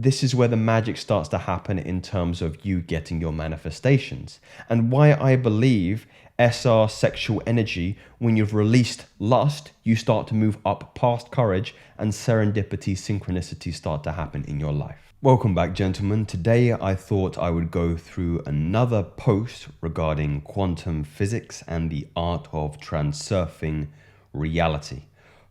this is where the magic starts to happen in terms of you getting your manifestations. And why I believe SR sexual energy, when you've released lust, you start to move up past courage and serendipity, synchronicity start to happen in your life. Welcome back, gentlemen. Today I thought I would go through another post regarding quantum physics and the art of transurfing reality.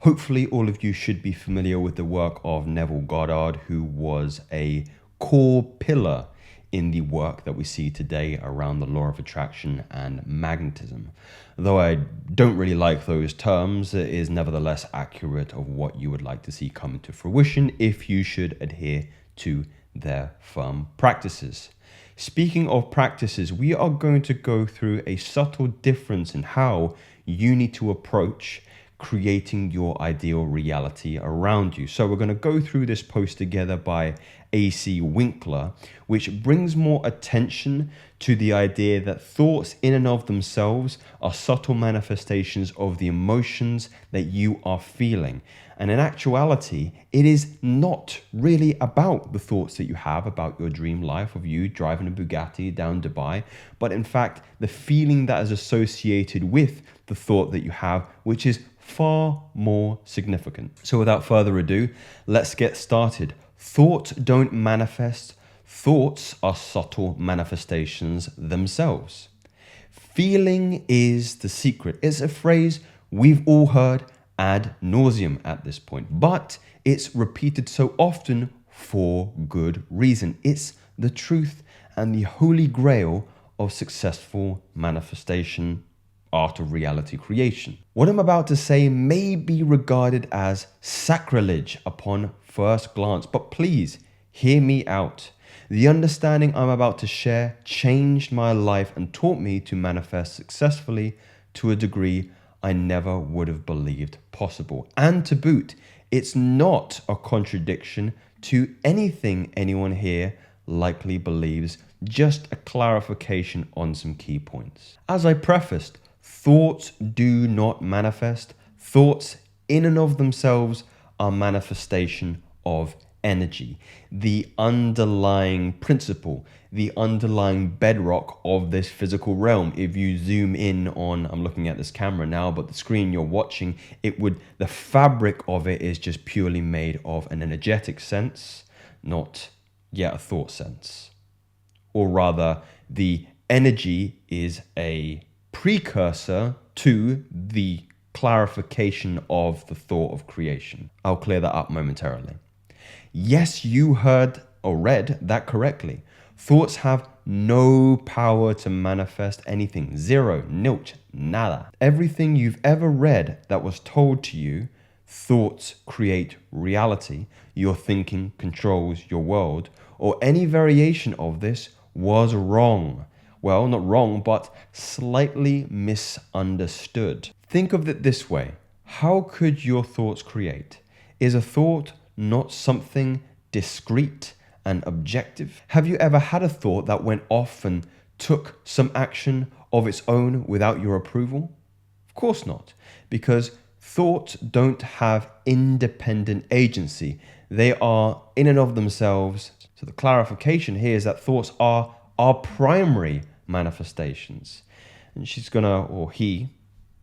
Hopefully all of you should be familiar with the work of Neville Goddard, who was a core pillar in the work that we see today around the law of attraction and magnetism. Though I don't really like those terms, it is nevertheless accurate of what you would like to see come to fruition if you should adhere to their firm practices. Speaking of practices, we are going to go through a subtle difference in how you need to approach creating your ideal reality around you. So we're going to go through this post together by A.C. Winkler, which brings more attention to the idea that thoughts in and of themselves are subtle manifestations of the emotions that you are feeling. And in actuality, it is not really about the thoughts that you have about your dream life of you driving a Bugatti down Dubai, but in fact, the feeling that is associated with the thought that you have, which is far more significant. So without further ado, let's get started. Thoughts don't manifest. Thoughts are subtle manifestations themselves. Feeling is the secret. It's a phrase we've all heard ad nauseum at this point, but it's repeated so often for good reason. It's the truth and the holy grail of successful manifestation, art of reality creation. What I'm about to say may be regarded as sacrilege upon first glance, but please hear me out. The understanding I'm about to share changed my life and taught me to manifest successfully to a degree I never would have believed possible. And to boot, it's not a contradiction to anything anyone here likely believes, just a clarification on some key points. As I prefaced, thoughts do not manifest. Thoughts in and of themselves are manifestation of energy, the underlying principle, the underlying bedrock of this physical realm. If you zoom in on, I'm looking at this camera now, but the screen you're watching, the fabric of it is just purely made of an energetic sense, not yet a thought sense. Or rather, the energy is a precursor to the clarification of the thought of creation. I'll clear that up momentarily. Yes, you heard or read that correctly. Thoughts have no power to manifest anything. Zero, nilch, nada. Everything you've ever read that was told to you, thoughts create reality, your thinking controls your world, or any variation of this was wrong. Well, not wrong, but slightly misunderstood. Think of it this way. How could your thoughts create? Is a thought not something discrete and objective? Have you ever had a thought that went off and took some action of its own without your approval? Of course not, because thoughts don't have independent agency. They are in and of themselves. So the clarification here is that thoughts are our primary manifestations. And she's gonna, or he,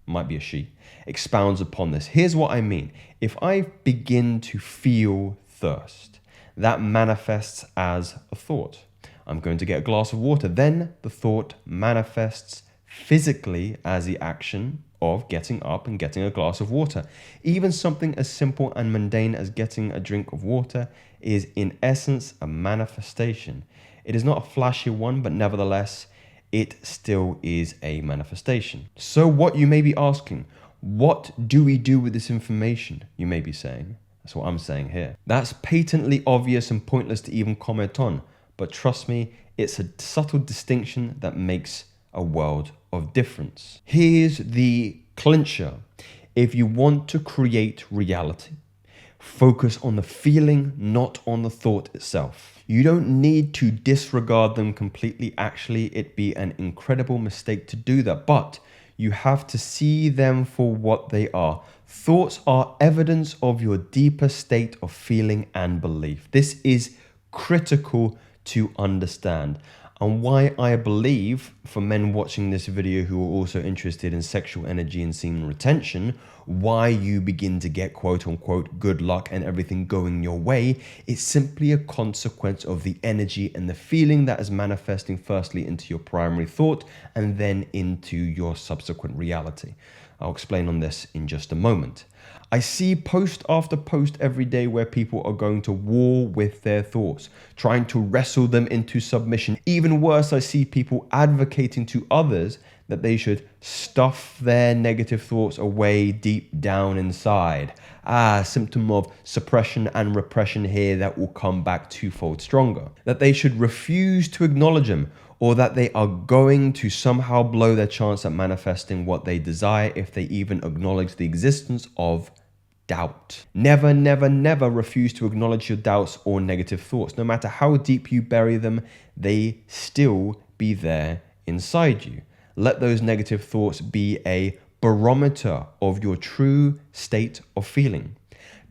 might be a she, expounds upon this. Here's what I mean. If I begin to feel thirst, that manifests as a thought. I'm going to get a glass of water. Then the thought manifests physically as the action of getting up and getting a glass of water. Even something as simple and mundane as getting a drink of water is in essence a manifestation. It is not a flashy one, but nevertheless, it still is a manifestation. So what you may be asking, what do we do with this information? You may be saying. That's what I'm saying here. That's patently obvious and pointless to even comment on. But trust me, it's a subtle distinction that makes a world of difference. Here's the clincher. If you want to create reality, focus on the feeling, not on the thought itself. You don't need to disregard them completely. Actually, it'd be an incredible mistake to do that. But you have to see them for what they are. Thoughts are evidence of your deeper state of feeling and belief. This is critical to understand. And why I believe for men watching this video who are also interested in sexual energy and semen retention, why you begin to get quote unquote good luck and everything going your way, is simply a consequence of the energy and the feeling that is manifesting firstly into your primary thought and then into your subsequent reality. I'll explain on this in just a moment. I see post after post every day where people are going to war with their thoughts, trying to wrestle them into submission. Even worse, I see people advocating to others that they should stuff their negative thoughts away deep down inside. A symptom of suppression and repression here that will come back twofold stronger. That they should refuse to acknowledge them, or that they are going to somehow blow their chance at manifesting what they desire if they even acknowledge the existence of doubt. Never, never, never refuse to acknowledge your doubts or negative thoughts. No matter how deep you bury them, they still be there inside you. Let those negative thoughts be a barometer of your true state of feeling.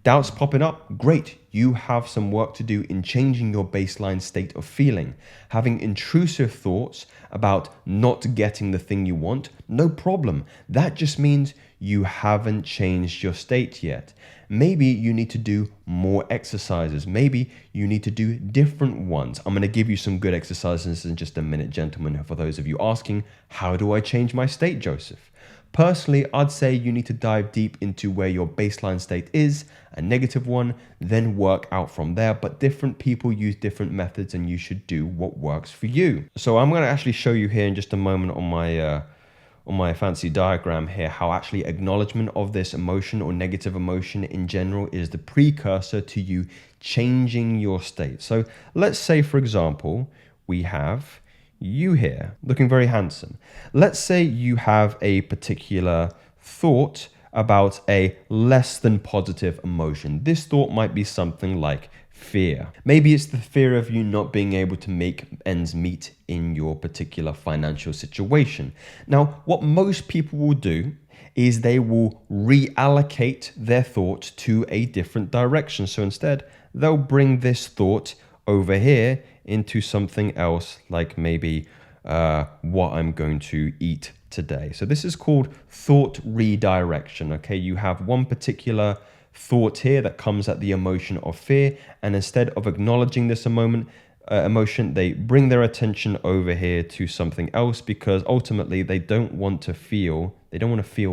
Doubts popping up? Great. You have some work to do in changing your baseline state of feeling. Having intrusive thoughts about not getting the thing you want? No problem. That just means you haven't changed your state yet. Maybe you need to do more exercises. Maybe you need to do different ones. I'm going to give you some good exercises in just a minute, gentlemen, for those of you asking, how do I change my state, Joseph? Personally, I'd say you need to dive deep into where your baseline state is, a negative one, then work out from there. But different people use different methods and you should do what works for you. So I'm going to actually show you here in just a moment on my fancy diagram here how actually acknowledgement of this emotion or negative emotion in general is the precursor to you changing your state. So let's say, for example, we have you here looking very handsome. Let's say you have a particular thought about a less than positive emotion. This thought might be something like fear. Maybe it's the fear of you not being able to make ends meet in your particular financial situation. Now, what most people will do is they will reallocate their thought to a different direction. So instead, they'll bring this thought over here into something else, like maybe what I'm going to eat today. So this is called thought redirection. Okay, you have one particular thought here that comes at the emotion of fear, and instead of acknowledging this emotion, they bring their attention over here to something else because ultimately they don't want to feel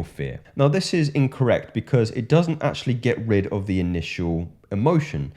fear. Now this is incorrect because it doesn't actually get rid of the initial emotion.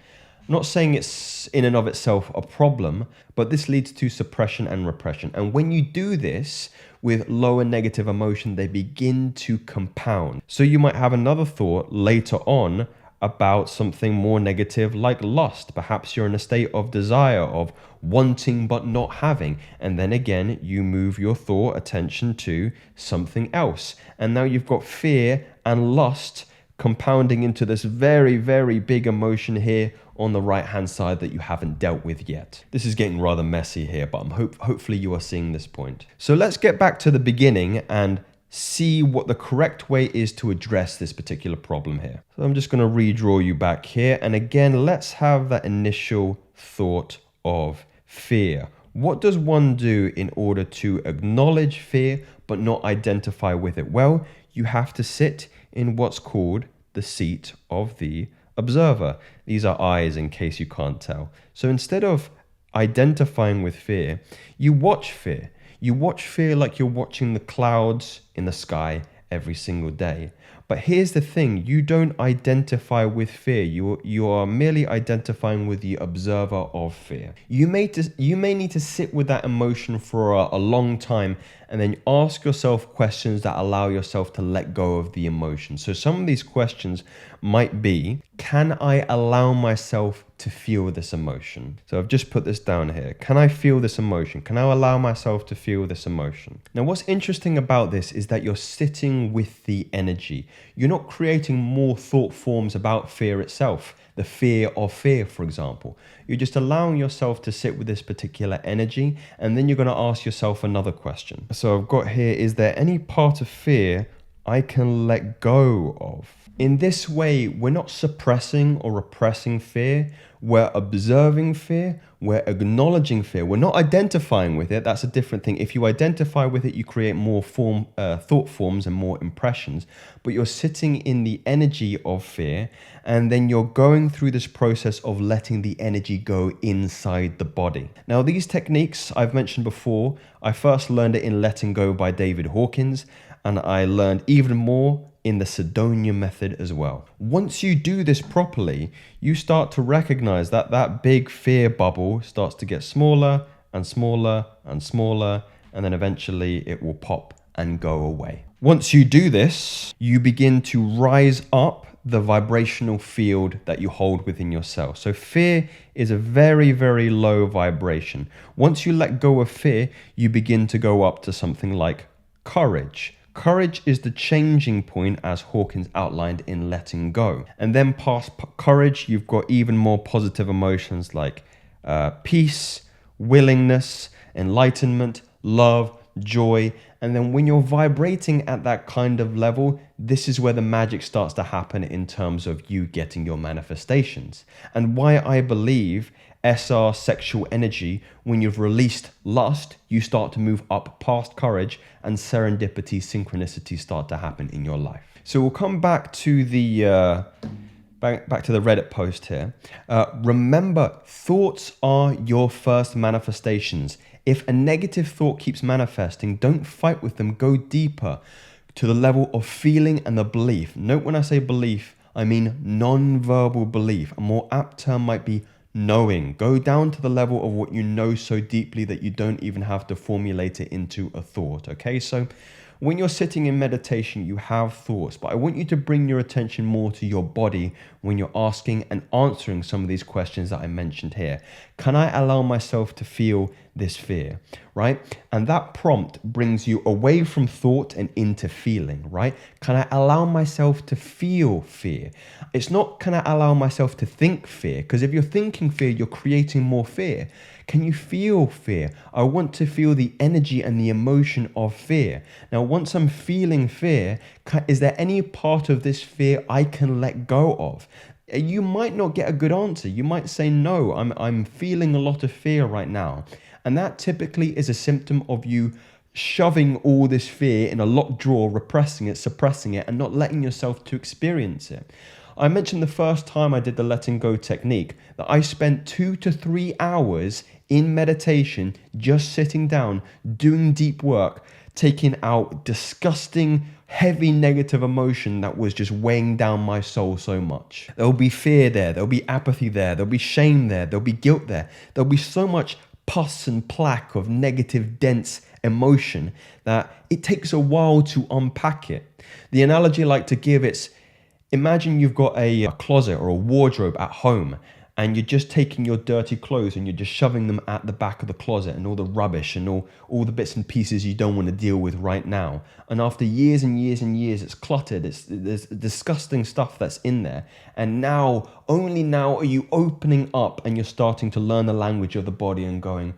I'm not saying it's in and of itself a problem, but this leads to suppression and repression. And when you do this with lower negative emotion, they begin to compound. So you might have another thought later on about something more negative like lust. Perhaps you're in a state of desire, of wanting but not having. And then again, you move your thought attention to something else. And now you've got fear and lust compounding into this very, very big emotion here on the right hand side that you haven't dealt with yet. This is getting rather messy here, but hopefully you are seeing this point. So let's get back to the beginning and see what the correct way is to address this particular problem here. So I'm just going to redraw you back here. And again, let's have that initial thought of fear. What does one do in order to acknowledge fear but not identify with it? Well, you have to sit in what's called the seat of the observer. These are eyes in case you can't tell. So instead of identifying with fear, you watch fear. You watch fear like you're watching the clouds in the sky every single day. But here's the thing, you don't identify with fear. You are merely identifying with the observer of fear. You may need to sit with that emotion for a long time and then ask yourself questions that allow yourself to let go of the emotion. So some of these questions might be, can I allow myself to feel this emotion? So I've just put this down here. Can I feel this emotion? Can I allow myself to feel this emotion? Now, what's interesting about this is that you're sitting with the energy. You're not creating more thought forms about fear itself. The fear of fear, for example. You're just allowing yourself to sit with this particular energy, and then you're going to ask yourself another question. So I've got here, is there any part of fear I can let go of. In this way, we're not suppressing or repressing fear. We're observing fear. We're acknowledging fear. We're not identifying with it. That's a different thing. If you identify with it, you create more thought forms and more impressions. But you're sitting in the energy of fear, and then you're going through this process of letting the energy go inside the body. Now, these techniques I've mentioned before, I first learned it in Letting Go by David Hawkins, and I learned even more in the Cydonia method as well. Once you do this properly, you start to recognize that that big fear bubble starts to get smaller and smaller and smaller, and then eventually it will pop and go away. Once you do this, you begin to rise up the vibrational field that you hold within yourself. So fear is a very, very low vibration. Once you let go of fear, you begin to go up to something like courage. Courage is the changing point, as Hawkins outlined in Letting Go. And then past courage, you've got even more positive emotions like peace, willingness, enlightenment, love, joy. And then when you're vibrating at that kind of level, this is where the magic starts to happen in terms of you getting your manifestations. And why I believe SR sexual energy, when you've released lust, you start to move up past courage, and serendipity, synchronicity start to happen in your life. So we'll come back to the back to the Reddit post here. Remember, thoughts are your first manifestations. If a negative thought keeps manifesting, don't fight with them. Go deeper to the level of feeling and the belief. Note when I say belief, I mean non-verbal belief. A more apt term might be knowing. Go down to the level of what you know so deeply that you don't even have to formulate it into a thought. Okay, so when you're sitting in meditation, you have thoughts, but I want you to bring your attention more to your body when you're asking and answering some of these questions that I mentioned here. Can I allow myself to feel this fear, right? And that prompt brings you away from thought and into feeling, right? Can I allow myself to feel fear? It's not, can I allow myself to think fear? Because if you're thinking fear, you're creating more fear. Can you feel fear? I want to feel the energy and the emotion of fear. Now, once I'm feeling fear, is there any part of this fear I can let go of? You might not get a good answer. You might say, no, I'm feeling a lot of fear right now. And that typically is a symptom of you shoving all this fear in a locked drawer, repressing it, suppressing it, and not letting yourself to experience it. I mentioned the first time I did the Letting Go technique that I spent 2 to 3 hours in meditation, just sitting down, doing deep work, taking out disgusting, heavy negative emotion that was just weighing down my soul so much. There'll be fear there, there'll be apathy there, there'll be shame there, there'll be guilt there. There'll be so much pus and plaque of negative, dense emotion that it takes a while to unpack it. The analogy I like to give is, imagine you've got a closet or a wardrobe at home, and you're just taking your dirty clothes and you're just shoving them at the back of the closet, and all the rubbish and all the bits and pieces you don't want to deal with right now. And after years and years and years, it's cluttered. There's disgusting stuff that's in there. And now, only now are you opening up and you're starting to learn the language of the body and going,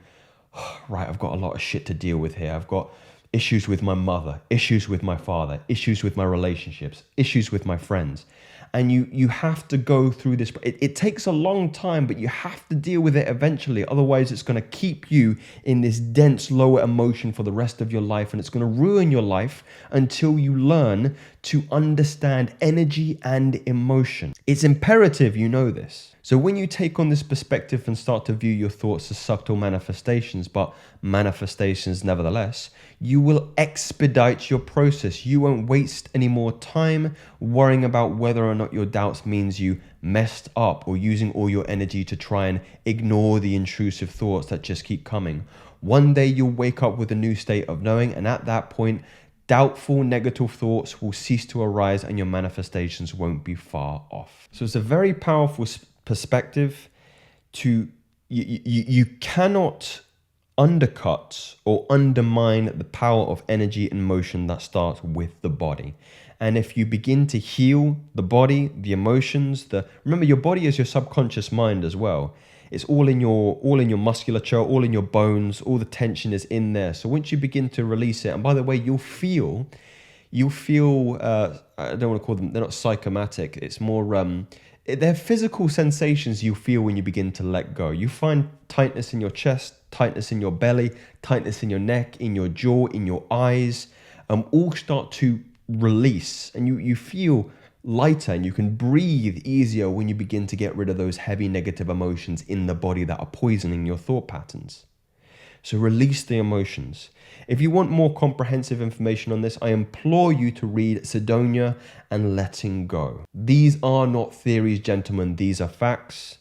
oh, right, I've got a lot of shit to deal with here. I've got issues with my mother, issues with my father, issues with my relationships, issues with my friends. And you have to go through this. It takes a long time, but you have to deal with it eventually. Otherwise, it's going to keep you in this dense, lower emotion for the rest of your life. And it's going to ruin your life until you learn to understand energy and emotion. It's imperative you know this. So when you take on this perspective and start to view your thoughts as subtle manifestations, but manifestations nevertheless, you will expedite your process. You won't waste any more time worrying about whether or not your doubts means you messed up, or using all your energy to try and ignore the intrusive thoughts that just keep coming. One day you'll wake up with a new state of knowing, and at that point, doubtful, negative thoughts will cease to arise and your manifestations won't be far off. So it's a very powerful perspective. You cannot undercut or undermine the power of energy and motion that starts with the body. And if you begin to heal the body, the emotions, remember your body is your subconscious mind as well. It's all in your musculature, all in your bones, all the tension is in there. So once you begin to release it, and by the way, you'll feel you'll feel, I don't want to call them, they're not psychomatic. It's more, they're physical sensations you feel when you begin to let go. You find tightness in your chest, tightness in your belly, tightness in your neck, in your jaw, in your eyes, all start to release, and you feel lighter, and you can breathe easier when you begin to get rid of those heavy negative emotions in the body that are poisoning your thought patterns. So release the emotions. If you want more comprehensive information on this, I implore you to read Cydonia and Letting Go. These are not theories, gentlemen. These are facts.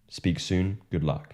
Speak soon. Good luck.